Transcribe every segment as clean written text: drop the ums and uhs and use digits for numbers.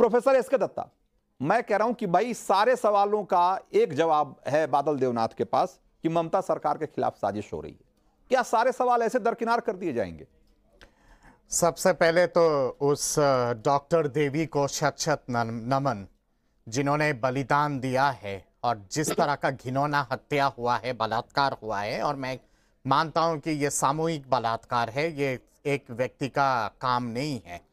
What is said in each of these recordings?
Professor S के दत्ता, मैं कह रहा हूं कि भाई सारे सवालों का एक जवाब है बादल देवनाथ के पास कि ममता सरकार के खिलाफ साजिश हो रही है। क्या सारे सवाल ऐसे दरकिनार कर दिए जाएंगे? सबसे पहले तो उस डॉक्टर देवी को शत शत नमन, जिन्होंने बलिदान दिया है और जिस तरह का घिनौना हत्या हुआ है, बलात्कार हुआ है। और मैं मानता हूं कि यह सामूहिक बलात्कार है, ये एक व्यक्ति का काम नहीं है।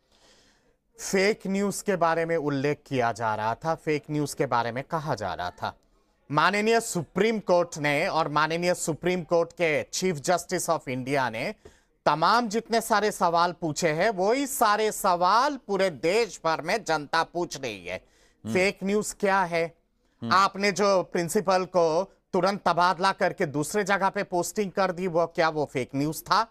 फेक न्यूज़ के बारे में उल्लेख किया जा रहा था, फेक न्यूज़ के बारे में कहा जा रहा था। माननीय सुप्रीम कोर्ट ने और माननीय सुप्रीम कोर्ट के चीफ जस्टिस ऑफ इंडिया ने तमाम जितने सारे सवाल पूछे हैं, वही सारे सवाल पूरे देश भर में जनता पूछ रही है। फेक न्यूज़ क्या है? आपने जो प्रिंसिपल को तुरंत तबादला करके दूसरे जगह पे पोस्टिंग कर दी, वो क्या वो फेक न्यूज़ था?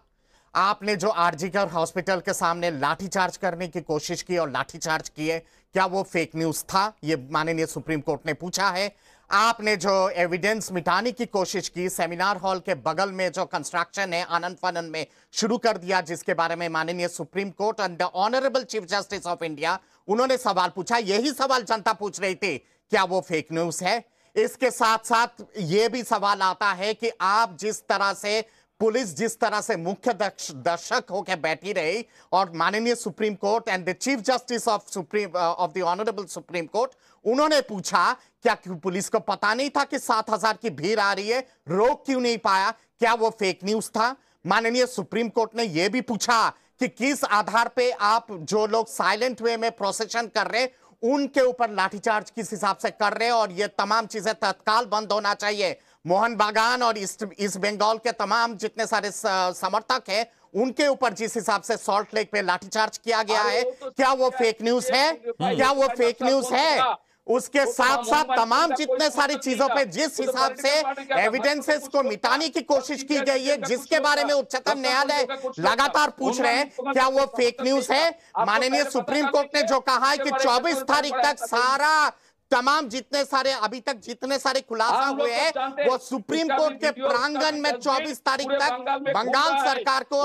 आपने जो आरजीकर हॉस्पिटल के सामने लाठीचार्ज करने की कोशिश की और लाठीचार्ज किए, क्या वो फेक न्यूज़ था? ये माननीय सुप्रीम कोर्ट ने पूछा है। आपने जो एविडेंस मिटाने की कोशिश की, सेमिनार हॉल के बगल में जो कंस्ट्रक्शन है आनंद फानन में शुरू कर दिया, जिसके बारे में माननीय supreme court and the honourable chief justice of India उन्होंने सवाल पूछा, यही सवाल जनता पूछ रही थी, क्या वो फेक न्यूज़ है? इसके साथ साथ ये भी सवाल आता है कि आप जिस तरह से पुलिस जिस तरह से मुख्य दर्शक होकर बैठी रही और माननीय supreme court and the chief justice of the honourable supreme court उन्होंने पूछा, क्या पुलिस को पता नहीं था कि 7,000 की भीड़ आ रही है, रोक क्यों नहीं पाया? क्या वो फेक न्यूज़ था? माननीय सुप्रीम कोर्ट ने यह भी पूछा कि किस आधार पे आप जो लोग साइलेंट वे में प्रोसेशन कर रहे उनके ऊपर लाठीचार्ज किस हिसाब से कर रहे हैं, और ये तमाम चीजें तत्काल बंद होना चाहिए। मोहन बागान और ईस्ट बंगाल के तमाम जितने सारे समर्थक हैं उनके ऊपर जिस हिसाब से सॉल्ट लेक पे लाठीचार्ज किया गया है, क्या वो फेक न्यूज़ है? क्या वो फेक न्यूज़ है? उसके साथ साथ तमाम जितने सारी चीजों पे जिस हिसाब से एविडेंसेस को मिटाने की कोशिश की गई है, जिसके बारे में उच्चतम न्यायालय लगातार पूछ रहे हैं, क्या वो फेक न्यूज़ है? माननीय सुप्रीम कोर्ट ने जो कहा है कि 24 तारीख तक सारा तमाम जितने सारे अभी तक जितने सारे खुलासा हुए हैं वो सुप्रीम कोर्ट के प्रांगण में 24 तारीख तक बंगाल सरकार को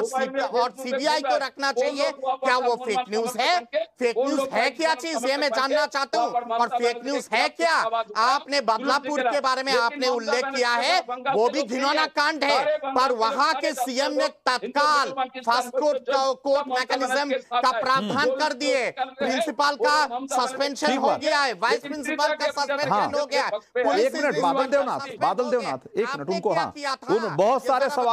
और सीबीआई को रखना चाहिए। क्या वो फेक न्यूज़ है? फेक न्यूज़ है क्या चीज, ये मैं जानना चाहता हूँ। और फेक न्यूज़ है क्या? आपने बदलापुर के बारे में आपने उल्लेख किया है, वो भी घिनौना कांड है, पर वहां के सीएम ने तत्काल फास्ट कोर्ट मैकेनिज्म का प्रावधान कर दिए। प्रिंसिपल का सस्पेंशन हो गया है, वाइस प्रिंसिपल का सस्पेंशन हो गया। एक मिनट बादल देवनाथ, एक मिनट उनको, हाँ बहुत सारे सवाल